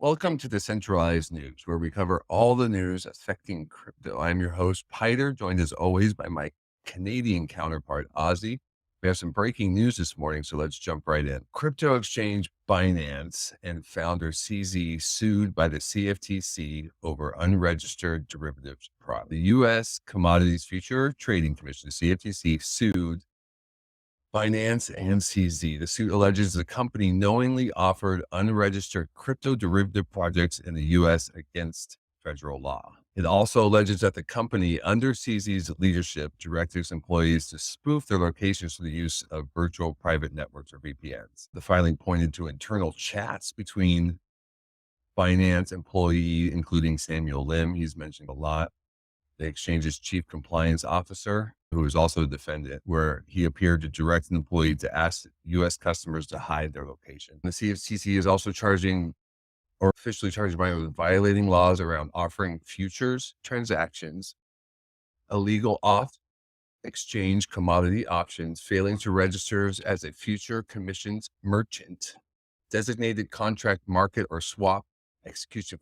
Welcome to Decentralized News, where we cover all the news affecting crypto. I'm your host, Piter, joined as always by my Canadian counterpart, Ozzy. We have some breaking news this morning, so let's jump right in. Crypto exchange Binance and founder CZ sued by the CFTC over unregistered derivatives product. The U.S. Commodities Future Trading Commission, CFTC, sued Binance and CZ. The suit alleges the company knowingly offered unregistered crypto derivative projects in the U.S. against federal law. It also alleges that the company, under CZ's leadership, directed its employees to spoof their locations through the use of virtual private networks or VPNs. The filing pointed to internal chats between Binance employee, including Samuel Lim, he's mentioned a lot, the exchange's chief compliance officer, who is also a defendant, where he appeared to direct an employee to ask U.S. customers to hide their location. The CFTC is also officially charging Binance with violating laws around offering futures transactions, illegal off-exchange commodity options, failing to register as a future commissions merchant, designated contract market or swap execution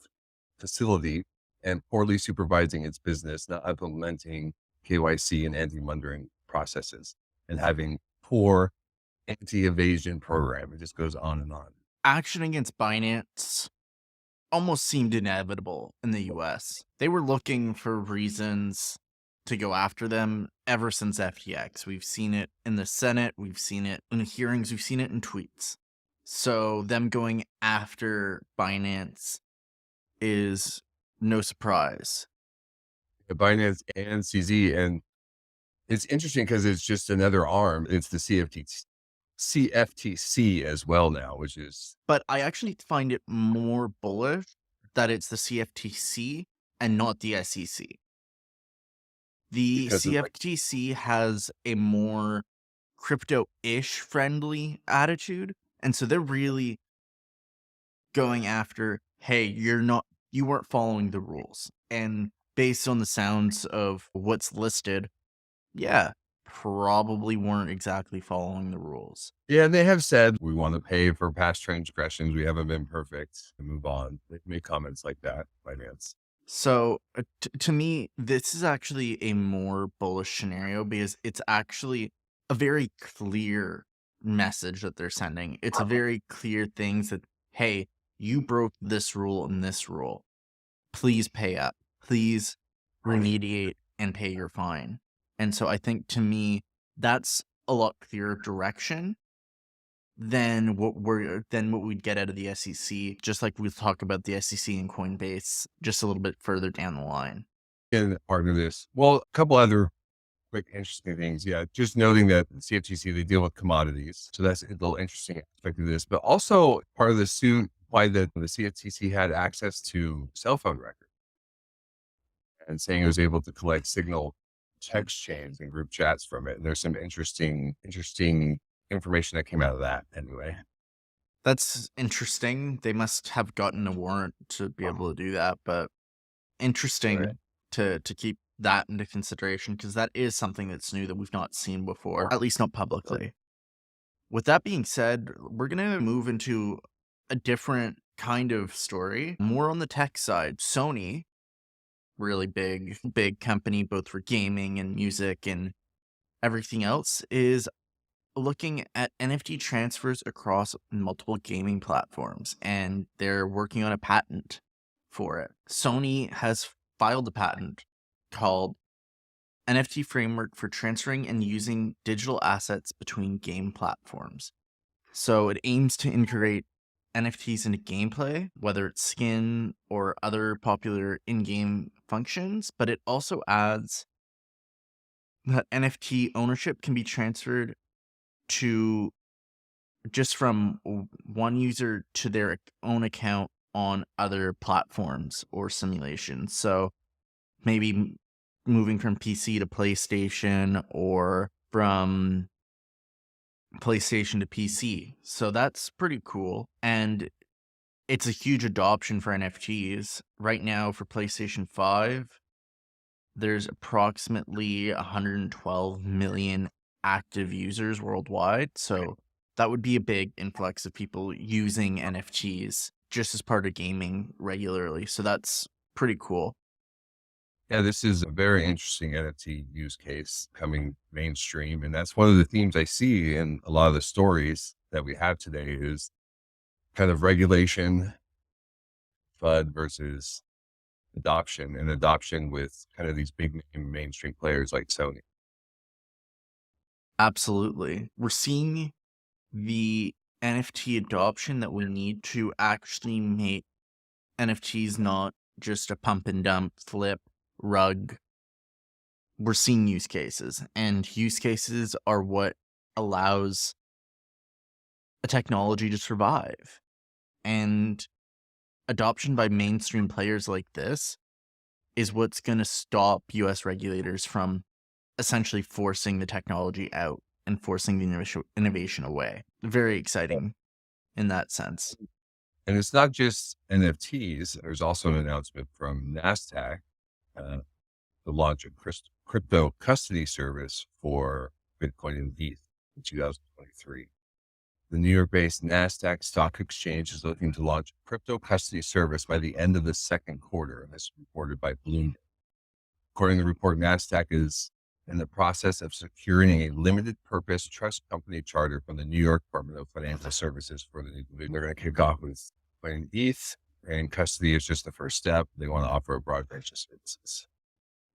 facility, and poorly supervising its business, not implementing KYC and anti-money processes, and having poor anti-evasion program. It just goes on and on. Action against Binance almost seemed inevitable in the US. They were looking for reasons to go after them ever since FTX. We've seen it in the Senate, we've seen it in hearings, we've seen it in tweets. So them going after Binance is no surprise. Binance and CZ, and it's interesting because it's just another arm. It's the CFTC as well now, which is. But I actually find it more bullish that it's the CFTC and not the SEC. The CFTC has a more crypto-ish friendly attitude. And so they're really going after, hey, you weren't following the rules. And based on the sounds of what's listed, yeah, probably weren't exactly following the rules. Yeah, they have said we want to pay for past transgressions. We haven't been perfect. Move on. They make comments like that, Binance. So to me, this is actually a more bullish scenario because it's actually a very clear message that they're sending. It's a very clear things that, hey, you broke this rule and this rule. Please pay up. Please remediate and pay your fine. And so I think to me, that's a lot clearer direction than what we'd get out of the SEC, just like we'll talk about the SEC and Coinbase just a little bit further down the line. And part of this, well, a couple other quick interesting things. Yeah, just noting that CFTC, they deal with commodities. So that's a little interesting aspect of this. But also part of the suit, why the CFTC had access to cell phone records and saying it was able to collect signal text chains and group chats from it. And there's some interesting information that came out of that anyway. That's interesting. They must have gotten a warrant to be able to do that, but interesting to keep that into consideration because that is something that's new that we've not seen before, at least not publicly. With that being said, we're going to move into a different kind of story, more on the tech side. Sony, really big company, both for gaming and music and everything else, is looking at NFT transfers across multiple gaming platforms, and they're working on a patent for it. Sony has filed a patent called NFT Framework for Transferring and Using Digital Assets Between Game Platforms. So it aims to integrate NFTs into gameplay, whether it's skin or other popular in-game functions, but it also adds that NFT ownership can be transferred to just from one user to their own account on other platforms or simulations. So maybe moving from PC to PlayStation or from PlayStation to PC. So that's pretty cool. And it's a huge adoption for NFTs. Right now for PlayStation 5, there's approximately 112 million active users worldwide. So that would be a big influx of people using NFTs just as part of gaming regularly. So that's pretty cool. Yeah, this is a very interesting NFT use case coming mainstream. And that's one of the themes I see in a lot of the stories that we have today is kind of regulation, FUD versus adoption, and adoption with kind of these big mainstream players like Sony. Absolutely. We're seeing the NFT adoption that we need to actually make NFTs not just a pump and dump, flip, rug. We're seeing use cases, and use cases are what allows a technology to survive. And adoption by mainstream players like this is what's going to stop US regulators from essentially forcing the technology out and forcing the innovation away. Very exciting in that sense. And it's not just NFTs. There's also an announcement from NASDAQ, the launch of crypto custody service for Bitcoin and ETH in 2023. The New York-based NASDAQ stock exchange is looking to launch a crypto custody service by the end of the second quarter, as reported by Bloomberg. According to the report, NASDAQ is in the process of securing a limited purpose trust company charter from the New York Department of Financial Services for the new division. They're going to kick off with Bitcoin and ETH, and custody is just the first step. They want to offer a broad range of services.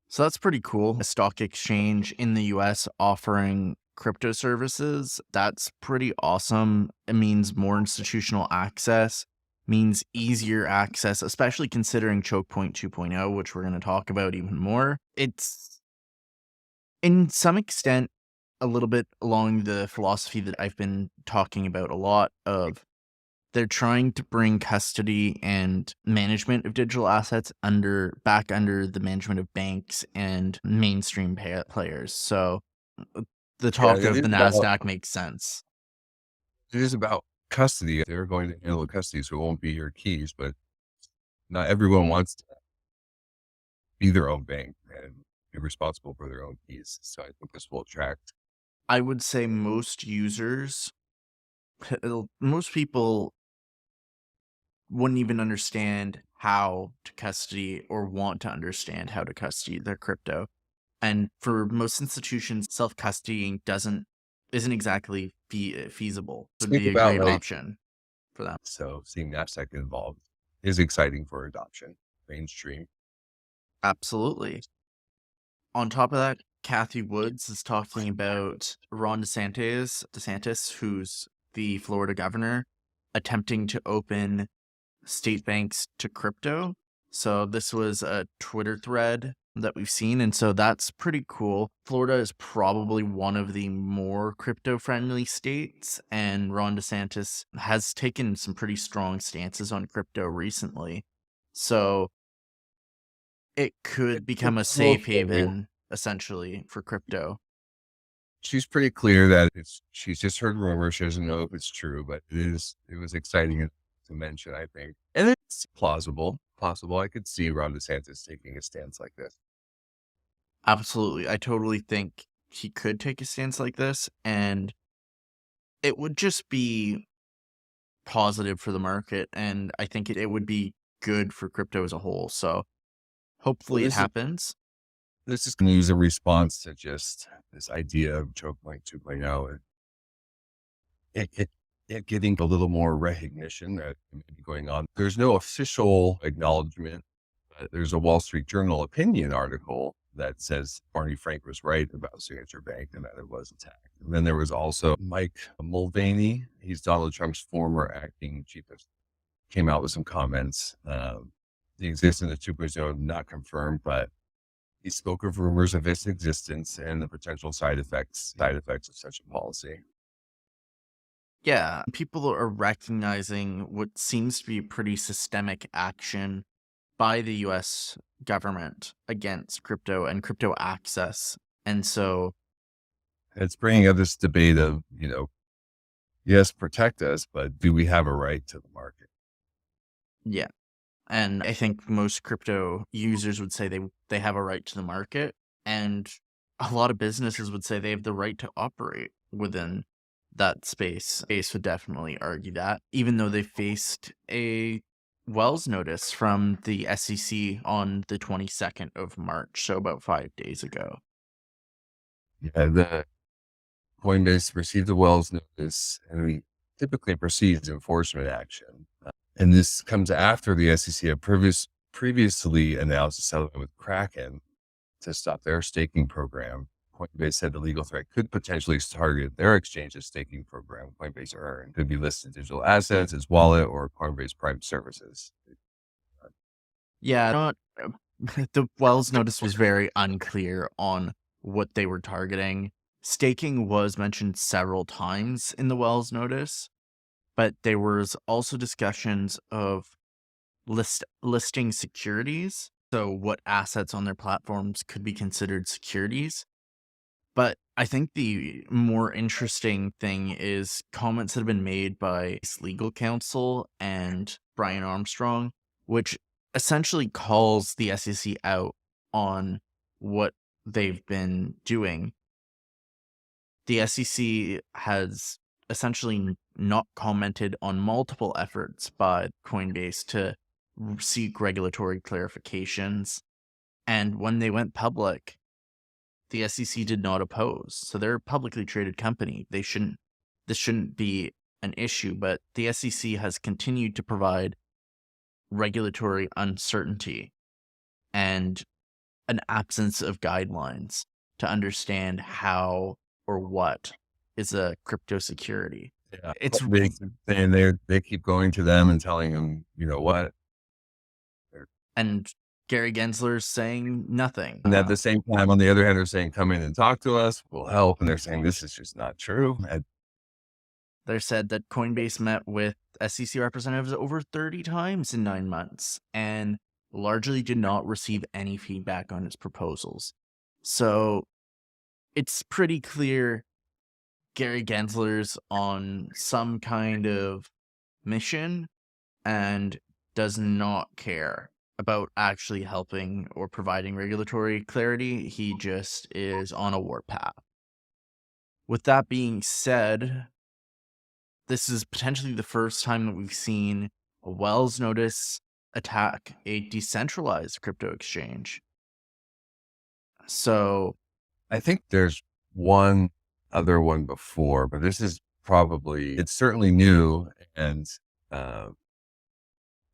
So that's pretty cool. A stock exchange in the US offering crypto services. That's pretty awesome. It means more institutional access, means easier access, especially considering Chokepoint 2.0, which we're going to talk about even more. It's in some extent a little bit along the philosophy that I've been talking about a lot of. They're trying to bring custody and management of digital assets back under the management of banks and mainstream players. So the talk of the NASDAQ makes sense. It is about custody. They're going to handle the custody, so it won't be your keys, but not everyone wants to be their own bank and be responsible for their own keys. So I think this will attract. I would say most people wouldn't even understand how to custody or want to understand how to custody their crypto. And for most institutions, self-custodying isn't exactly feasible. It would be a great option for them. So seeing NASDAQ involved is exciting for adoption, mainstream. Absolutely. On top of that, Kathy Woods is talking about Ron DeSantis, who's the Florida governor, attempting to open state banks to crypto. So this was a Twitter thread that we've seen, and so that's pretty cool. Florida is probably one of the more crypto-friendly states, and Ron DeSantis has taken some pretty strong stances on crypto recently. So it could become a safe haven, essentially, for crypto. She's pretty clear that she's just heard rumors. She doesn't know if it's true, but it was exciting to mention, I think. And it's plausible. I could see Ron DeSantis taking a stance like this. Absolutely. I totally think he could take a stance like this, and it would just be positive for the market, and I think it would be good for crypto as a whole. So hopefully it happens. This is news in response to just this idea of Chokepoint 2.0 and it getting a little more recognition that may be going on. There's no official acknowledgement. There's a Wall Street Journal opinion article that says Barney Frank was right about Signature Bank and that it was attacked. And then there was also Mike Mulvaney. He's Donald Trump's former acting chief of staff, came out with some comments. The existence of 2.0 not confirmed, but he spoke of rumors of its existence and the potential side effects of such a policy. Yeah, people are recognizing what seems to be pretty systemic action by the US government against crypto and crypto access. And so it's bringing up this debate of, yes, protect us, but do we have a right to the market? Yeah. And I think most crypto users would say they have a right to the market. And a lot of businesses would say they have the right to operate within that space would definitely argue that, even though they faced a Wells notice from the SEC on the 22nd of March, so about 5 days ago. Yeah, the Coinbase received a Wells notice, and we typically proceeds enforcement action. And this comes after the SEC had previously announced a settlement with Kraken to stop their staking program. Coinbase said the legal threat could potentially target their exchange's staking program, Coinbase Earn. Could be listed digital assets, its wallet, or Coinbase Prime Services. Yeah, the Wells notice was very unclear on what they were targeting. Staking was mentioned several times in the Wells notice, but there was also discussions of listing securities. So what assets on their platforms could be considered securities. But I think the more interesting thing is comments that have been made by its legal counsel and Brian Armstrong, which essentially calls the SEC out on what they've been doing. The SEC has essentially not commented on multiple efforts by Coinbase to seek regulatory clarifications. And when they went public, the SEC did not oppose. So they're a publicly traded company. This shouldn't be an issue, but the SEC has continued to provide regulatory uncertainty and an absence of guidelines to understand how or what is a crypto security. Yeah, It's big, and they keep going to them and telling them, you know what? and Gary Gensler's saying nothing. And at the same time, on the other hand, they're saying, come in and talk to us, we'll help. And they're saying, this is just not true. They said that Coinbase met with SEC representatives over 30 times in 9 months and largely did not receive any feedback on its proposals. So it's pretty clear Gary Gensler's on some kind of mission and does not care about actually helping or providing regulatory clarity. He just is on a warpath. With that being said, this is potentially the first time that we've seen a Wells notice attack a decentralized crypto exchange. So I think there's one other one before, but this is it's certainly new, and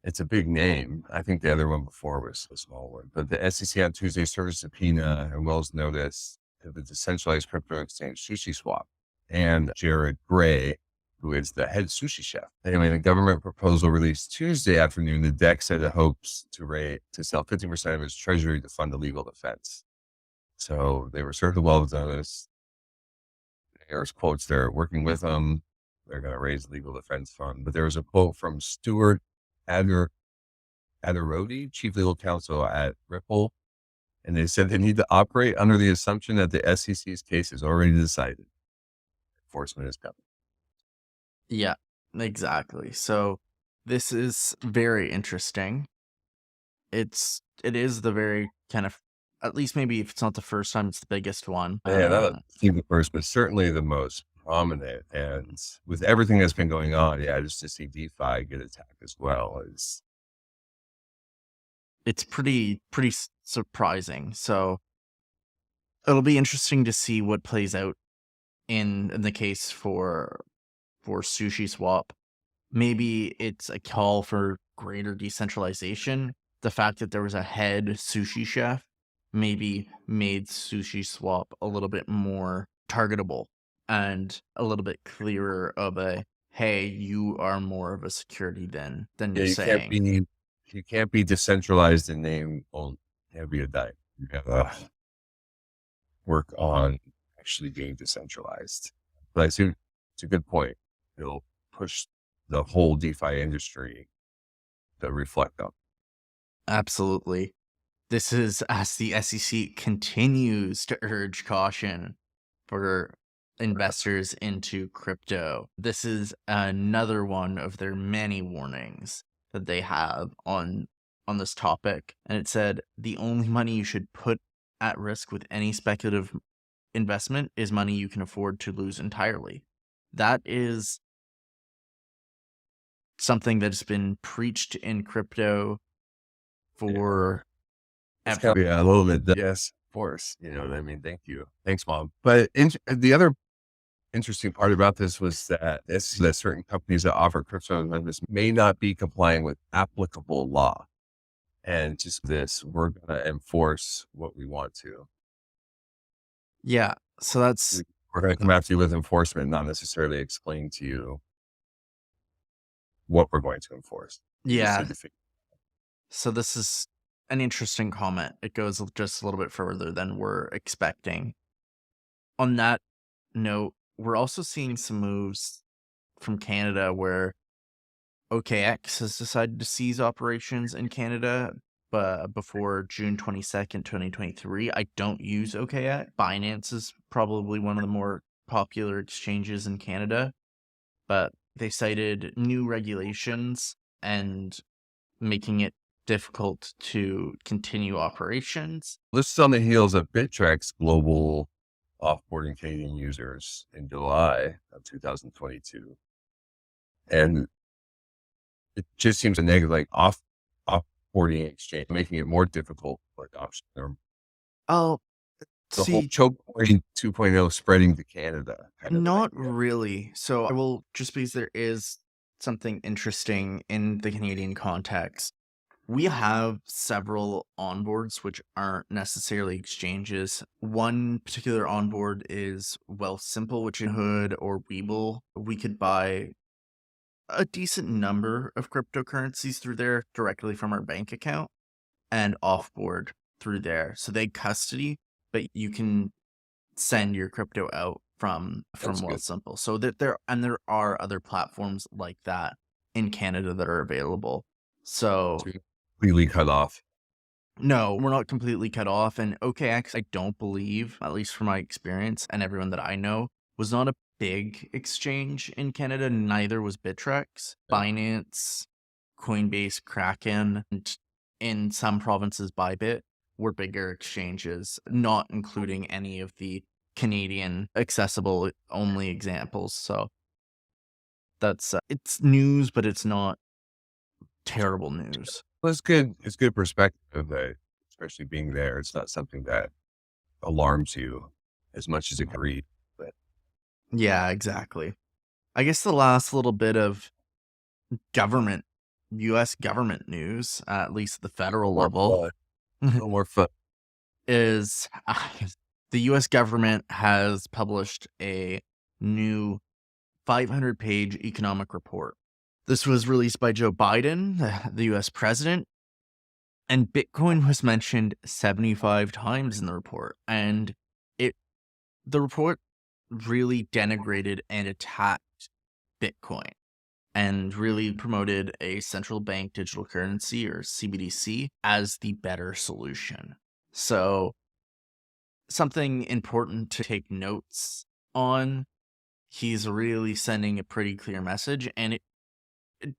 it's a big name. I think the other one before was a small one, but the SEC on Tuesday served a subpoena and Wells notice to the decentralized crypto exchange SuishiSwap and Jared Gray, who is the head sushi chef. Anyway, the government proposal released Tuesday afternoon, the DEC said it hopes to sell 50% of its treasury to fund a legal defense. So they were served a Wells notice. There's quotes, they're working with them. They're going to raise the legal defense fund. But there was a quote from Stuart Adarodi, chief legal counsel at Ripple. And they said they need to operate under the assumption that the SEC's case is already decided. Enforcement is coming. yeah, exactly. So this is very interesting. It is the very kind of, at least maybe if it's not the first time, it's the biggest one. Yeah, that would be the first, but certainly the most prominent. And with everything that's been going on, just to see DeFi get attacked as well it's pretty surprising. So it'll be interesting to see what plays out in the case for SushiSwap. Maybe it's a call for greater decentralization. The fact that there was a head sushi chef maybe made SushiSwap a little bit more targetable and a little bit clearer of a, hey, you are more of a security than you're saying. You can't be decentralized in name only. You can't be a dime. You gotta work on actually being decentralized. But I think it's a good point. It'll push the whole DeFi industry to reflect on. Absolutely. This is as the SEC continues to urge caution for investors into crypto. This is another one of their many warnings that they have on this topic. And it said, the only money you should put at risk with any speculative investment is money you can afford to lose entirely. that is something that's been preached in crypto for It's ever. kind of, a little bit. Yes, of course. You know what I mean? Thank you. Thanks, Mom. But the other interesting part about this was that certain companies that offer crypto investments may not be complying with applicable law. And just this, we're going to enforce what we want to. Yeah. So that's, We're going to come after you with enforcement, not necessarily explain to you what we're going to enforce. yeah. So this is an interesting comment. It goes just a little bit further than we're expecting. On that note, we're also seeing some moves from Canada where OKX has decided to cease operations in Canada before June 22nd, 2023. I don't use OKX. Binance is probably one of the more popular exchanges in Canada, but they cited new regulations and making it difficult to continue operations. This is on the heels of Bittrex global offboarding Canadian users in July of 2022. And it just seems a negative, like offboarding exchange, making it more difficult for adoption. Oh, The whole see, Chokepoint 2.0 spreading to Canada. Kind of not really. So I will, just because there is something interesting in the Canadian context. We have several onboards which aren't necessarily exchanges. One particular onboard is Wealthsimple, which in Hood or Webull, we could buy a decent number of cryptocurrencies through there directly from our bank account and offboard through there. So they custody, but you can send your crypto out from Wealthsimple. So that there are other platforms like that in Canada that are available. So completely cut off. no, we're not completely cut off. And OKX, I don't believe, at least from my experience and everyone that I know, was not a big exchange in Canada. Neither was Bittrex, Binance, Coinbase, Kraken, and in some provinces, Bybit were bigger exchanges, not including any of the Canadian accessible only examples. So that's it's news, but it's not terrible news. Well, it's good. It's good perspective that, especially being there, it's not something that alarms you as much as it can read. But Yeah, exactly. I guess the last little bit of government, U.S. government news, at least at the federal level, a little more fun. is the U.S. government has published a new 500-page economic report. This was released by Joe Biden, the U.S. president, and Bitcoin was mentioned 75 times in the report. And the report really denigrated and attacked Bitcoin and really promoted a central bank digital currency, or CBDC, as the better solution. So something important to take notes on, he's really sending a pretty clear message, and it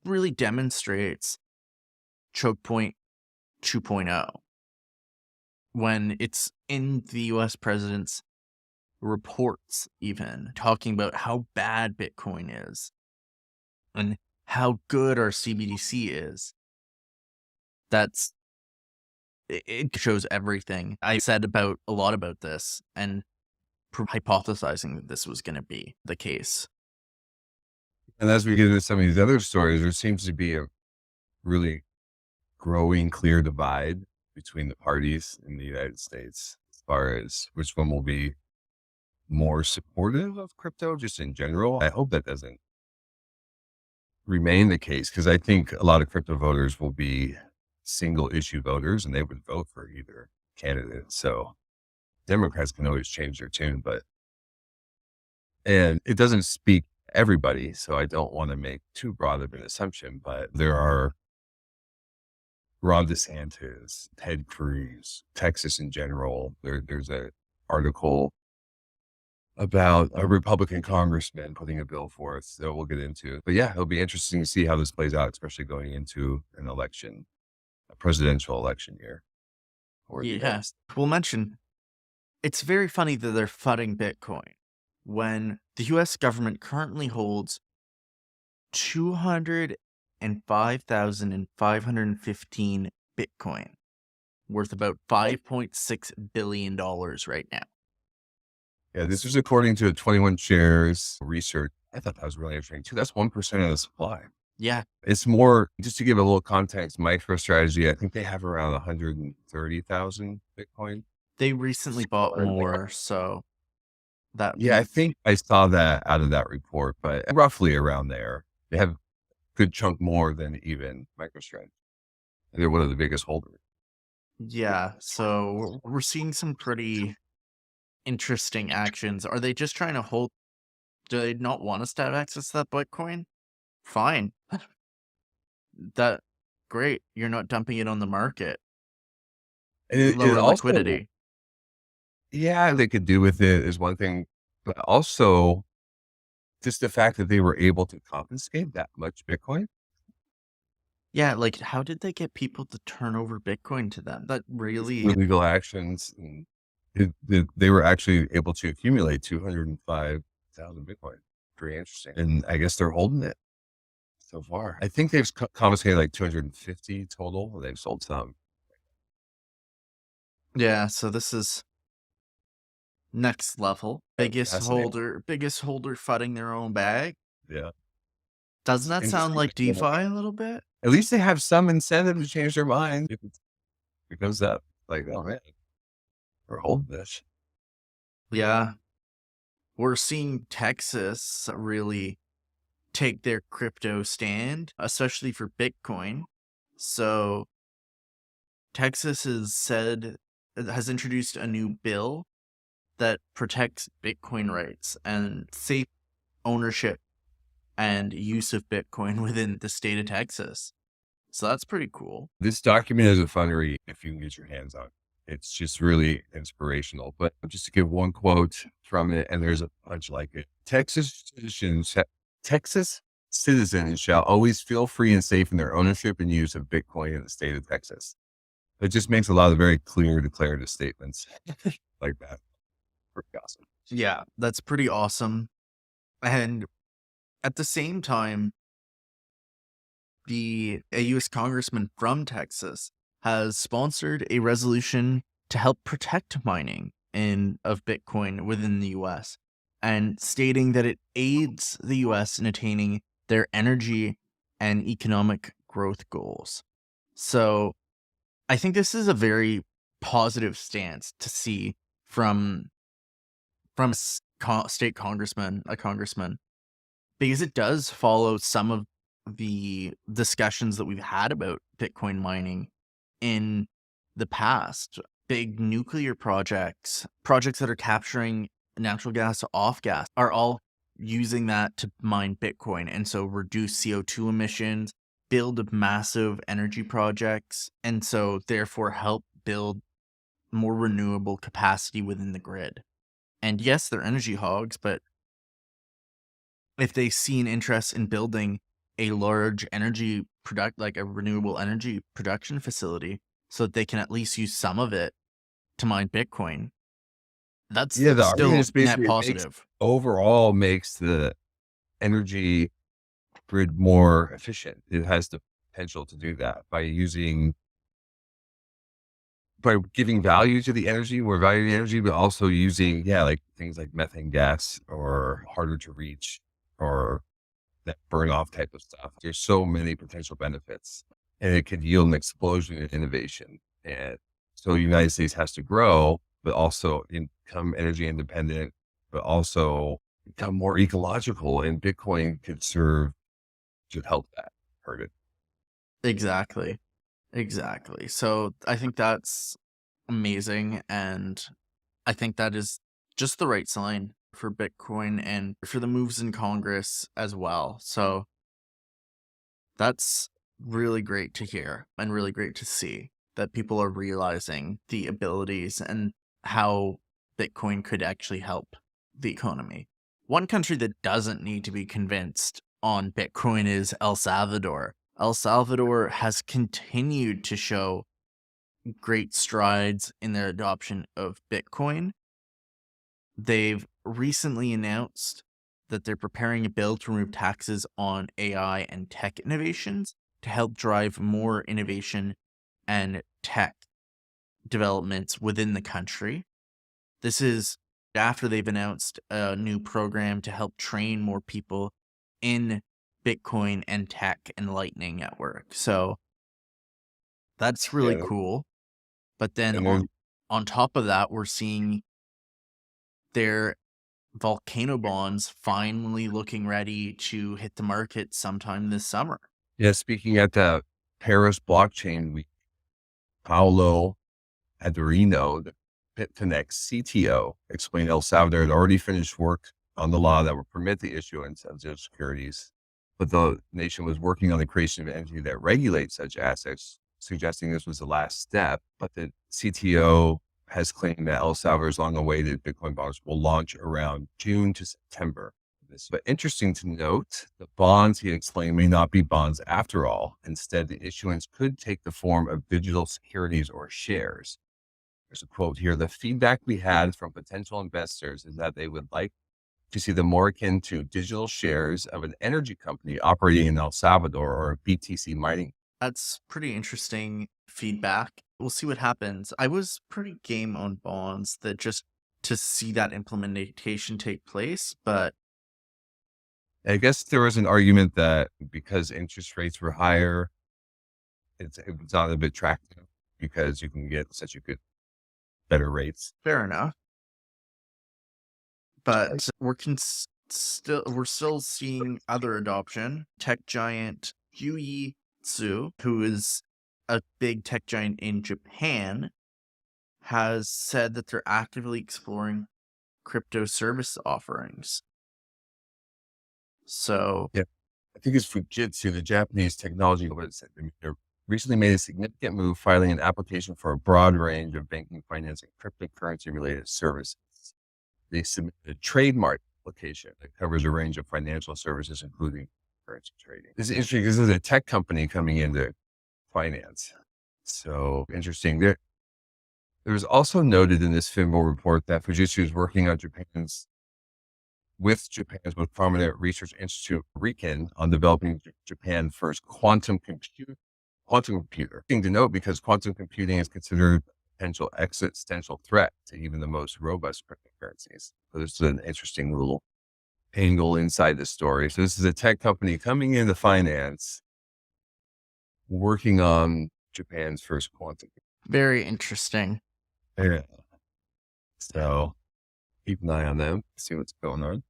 really demonstrates Chokepoint 2.0 when it's in the US president's reports, even talking about how bad Bitcoin is and how good our CBDC is. It shows everything I said about a lot about this and hypothesizing that this was going to be the case. And as we get into some of these other stories, there seems to be a really growing clear divide between the parties in the United States as far as which one will be more supportive of crypto just in general. I hope that doesn't remain the case, because I think a lot of crypto voters will be single issue voters and they would vote for either candidate. So Democrats can always change their tune, and it doesn't speak everybody. So I don't want to make too broad of an assumption, but there are Ron DeSantis, Ted Cruz, Texas in general. There's an article about a Republican congressman putting a bill forth that we'll get into. But yeah, it'll be interesting to see how this plays out, especially going into an election, a presidential election year. Yes. We'll mention, it's very funny that they're fudding Bitcoin. when the US government currently holds 205,515 Bitcoin, worth about $5.6 billion right now. Yeah, this is according to a 21 shares research. I thought that was really interesting too. That's 1% of the supply. Yeah. It's more, just to give a little context, MicroStrategy, I think they have around 130,000 Bitcoin. They recently bought more, so that Yeah, I think I saw that out of that report, but roughly around there. They have a good chunk more than even MicroStrategy. They're one of the biggest holders. Yeah, so we're seeing some pretty interesting actions. Are they just trying to hold? Do they not want us to have access to that Bitcoin? Fine. That great. You're not dumping it on the market. And it Lower also, liquidity. yeah, they could do with it is one thing, but also just the fact that they were able to confiscate that much Bitcoin. Yeah, like how did they get people to turn over Bitcoin to them? That really Legal actions, and they were actually able to accumulate 205,000 Bitcoin. Pretty interesting. And I guess they're holding it so far. I think they've confiscated like 250 total. They've sold some. Yeah, so this is next level. Biggest Fascinating. holder fudding their own bag. Yeah. Doesn't that sound like DeFi a little bit? At least they have some incentive to change their mind. If it becomes that, like, oh man, we're holding this. Yeah. We're seeing Texas really take their crypto stand, especially for Bitcoin. So Texas has introduced a new bill that protects Bitcoin rights and safe ownership and use of Bitcoin within the state of Texas. So that's pretty cool. This document is a fun read if you can get your hands on it. It's just really inspirational. But just to give one quote from it, and there's a bunch like it. Texas citizens shall always feel free and safe in their ownership and use of Bitcoin in the state of Texas. It just makes a lot of very clear declarative statements like that. Pretty awesome. Yeah, that's pretty awesome. And at the same time, a U.S. congressman from Texas has sponsored a resolution to help protect mining of Bitcoin within the U.S. and stating that it aids the U.S. in attaining their energy and economic growth goals. So I think this is a very positive stance to see from a state congressman, because it does follow some of the discussions that we've had about Bitcoin mining in the past. Big nuclear projects that are capturing natural gas off gas are all using that to mine Bitcoin, and so reduce CO2 emissions, build massive energy projects, and so therefore help build more renewable capacity within the grid. And yes, they're energy hogs, but if they see an interest in building a large like a renewable energy production facility, so that they can at least use some of it to mine Bitcoin, that's Yeah, the still argument is net basically positive. overall makes the energy grid more efficient. It has the potential to do that by giving value to the energy, more value to the energy, but also using, like things like methane gas or harder to reach or that burn off type of stuff. There's so many potential benefits, and it could yield an explosion in innovation. And so the United States has to grow, but also become energy independent, but also become more ecological. And Bitcoin should help that. Heard it. Exactly. So I think that's amazing, and I think that is just the right sign for Bitcoin and for the moves in Congress as well. So that's really great to hear and really great to see that people are realizing the abilities and how Bitcoin could actually help the economy. One country that doesn't need to be convinced on Bitcoin is El Salvador. El Salvador has continued to show great strides in their adoption of Bitcoin. They've recently announced that they're preparing a bill to remove taxes on AI and tech innovations to help drive more innovation and tech developments within the country. This is after they've announced a new program to help train more people in Bitcoin and tech and Lightning Network. So that's really Yeah. cool. But then And there's on top of that, we're seeing their volcano bonds finally looking ready to hit the market sometime this summer. Yeah, speaking at the Paris blockchain week, Paulo Adorino, the BitConnect CTO, explained El Salvador had already finished work on the law that would permit the issuance of digital securities, but the nation was working on the creation of an entity that regulates such assets, suggesting this was the last step. But the CTO has claimed that El Salvador's long-awaited Bitcoin bonds will launch around June to September. But interesting to note, the bonds, he explained, may not be bonds after all. Instead, the issuance could take the form of digital securities or shares. There's a quote here. The feedback we had from potential investors is that they would like to see them more akin to digital shares of an energy company operating in El Salvador or a BTC mining. That's pretty interesting feedback. We'll see what happens. I was pretty game on bonds that just to see that implementation take place, but I guess there was an argument that because interest rates were higher, it was not a bit attractive because you can get such a good, better rates. fair enough. But we're still seeing other adoption. Tech giant Fujitsu, who is a big tech giant in Japan, has said that they're actively exploring crypto service offerings. So Yeah, I think it's Fujitsu, the Japanese technology company, recently made a significant move, filing an application for a broad range of banking, finance, and cryptocurrency related services. They submitted a trademark application that covers a range of financial services, including currency trading. This is interesting because this is a tech company coming into finance. So interesting. There was also noted in this FINMO report that Fujitsu is working on Japan's most prominent research institute, RIKEN, on developing Japan's first quantum computer. Thing to note because quantum computing is considered a potential existential threat to even the most robust cryptocurrencies. So this is an interesting little angle inside the story. So this is a tech company coming into finance, working on Japan's first quantum. very interesting. Yeah. So keep an eye on them, see what's going on.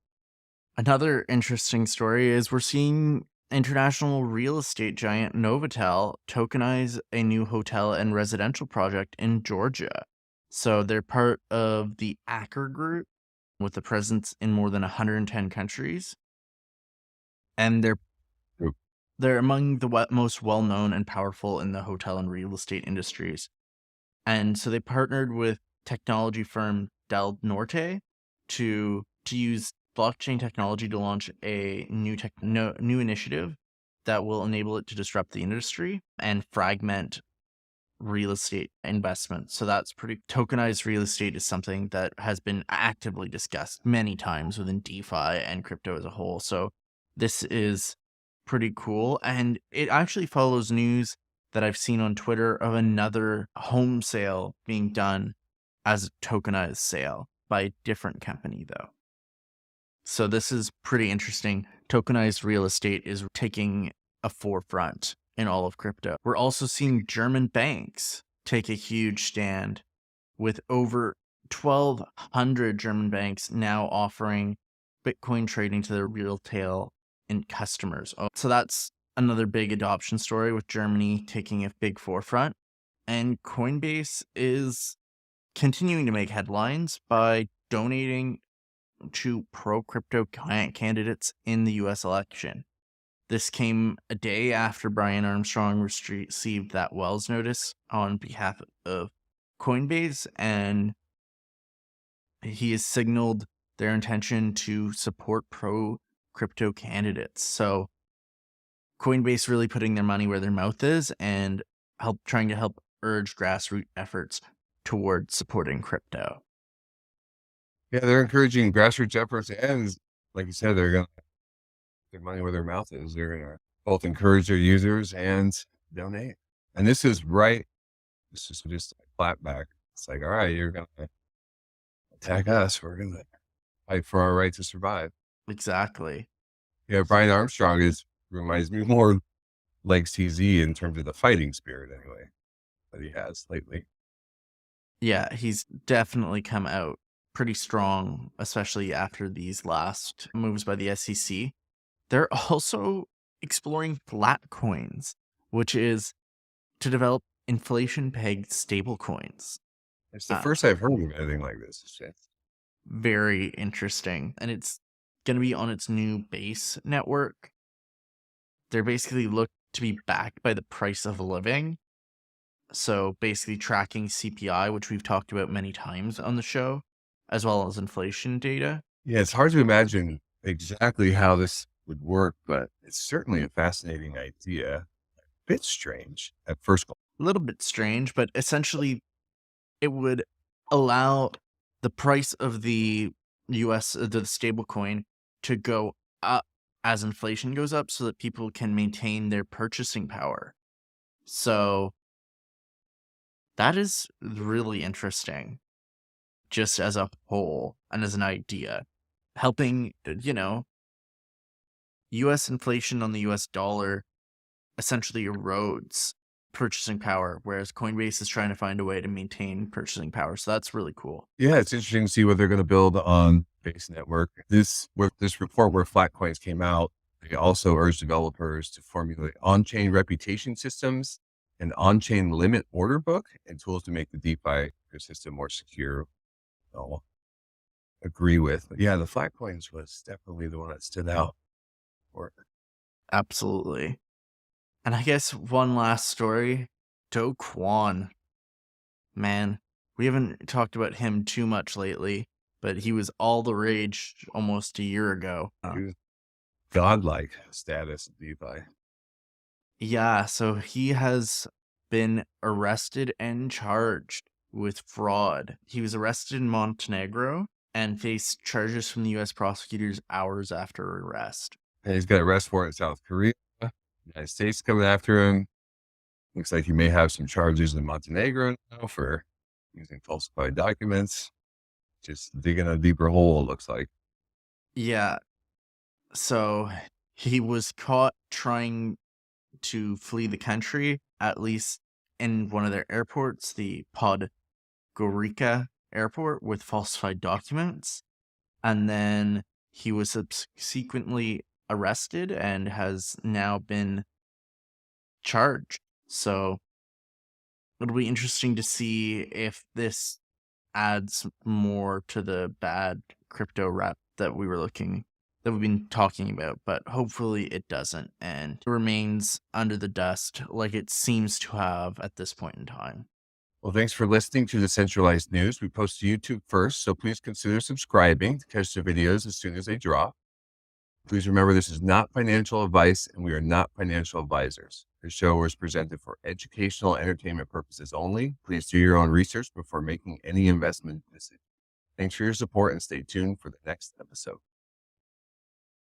Another interesting story is we're seeing international real estate giant Novatel tokenize a new hotel and residential project in Georgia. So they're part of the Acker Group with a presence in more than 110 countries. And they're among the most well-known and powerful in the hotel and real estate industries. And so they partnered with technology firm Del Norte to use blockchain technology to launch a new initiative that will enable it to disrupt the industry and fragment real estate investment. So that's tokenized real estate is something that has been actively discussed many times within DeFi and crypto as a whole. So this is pretty cool. And it actually follows news that I've seen on Twitter of another home sale being done as a tokenized sale by a different company though. So this is pretty interesting. Tokenized real estate is taking a forefront in all of crypto. We're also seeing German banks take a huge stand with over 1,200 German banks now offering Bitcoin trading to their retail and customers. So that's another big adoption story with Germany taking a big forefront. And Coinbase is continuing to make headlines by donating to pro-crypto candidates in the US election. This came a day after Brian Armstrong received that Wells notice on behalf of Coinbase, and he has signaled their intention to support pro-crypto candidates. So Coinbase really putting their money where their mouth is and trying to help urge grassroots efforts towards supporting crypto. Yeah, they're encouraging grassroots efforts, and like you said, they're going to put their money where their mouth is. They're going to both encourage their users and donate. And this is just a clapback. It's like, all right, you're going to attack us. We're going to fight for our right to survive. Exactly. Yeah, Brian Armstrong reminds me more like CZ in terms of the fighting spirit, anyway, that he has lately. Yeah, he's definitely come out pretty strong, especially after these last moves by the SEC. They're also exploring flat coins, which is to develop inflation-pegged stablecoins. It's the first I've heard of anything like this. Very interesting. And it's going to be on its new base network. They're basically looked to be backed by the price of living. So basically tracking CPI, which we've talked about many times on the show, as well as inflation data. Yeah, it's hard to imagine exactly how this would work, but it's certainly a fascinating idea. A bit strange at first. A little bit strange, but essentially it would allow the price of the US, the stablecoin, to go up as inflation goes up so that people can maintain their purchasing power. So that is really interesting, just as a whole and as an idea. Helping, US inflation on the US dollar essentially erodes purchasing power, whereas Coinbase is trying to find a way to maintain purchasing power. So that's really cool. Yeah, it's interesting to see what they're going to build on base network. This report where flat coins came out, they also urged developers to formulate on-chain reputation systems, an on-chain limit order book, and tools to make the DeFi ecosystem more secure. I'll agree with. But yeah, the flat coins was definitely the one that stood out. Absolutely. And I guess one last story, Do Kwon. Man, we haven't talked about him too much lately, but he was all the rage almost a year ago. Godlike status of DeFi. Yeah, so he has been arrested and charged with fraud. He was arrested in Montenegro and faced charges from the U.S. prosecutors hours after arrest. And he's got an arrest warrant in South Korea. United States coming after him. Looks like he may have some charges in Montenegro now for using falsified documents. Just digging a deeper hole, it looks like. Yeah. So he was caught trying to flee the country, at least in one of their airports, the Podgorica airport, with falsified documents. And then he was subsequently arrested and has now been charged. So it'll be interesting to see if this adds more to the bad crypto rep that we've been talking about, but hopefully it doesn't and it remains under the dust like it seems to have at this point in time. Well, thanks for listening to Decentralized News. We post to YouTube first, so please consider subscribing to catch the videos as soon as they drop. Please remember this is not financial advice and we are not financial advisors. The show is presented for educational entertainment purposes only. Please do your own research before making any investment decision. Thanks for your support and stay tuned for the next episode.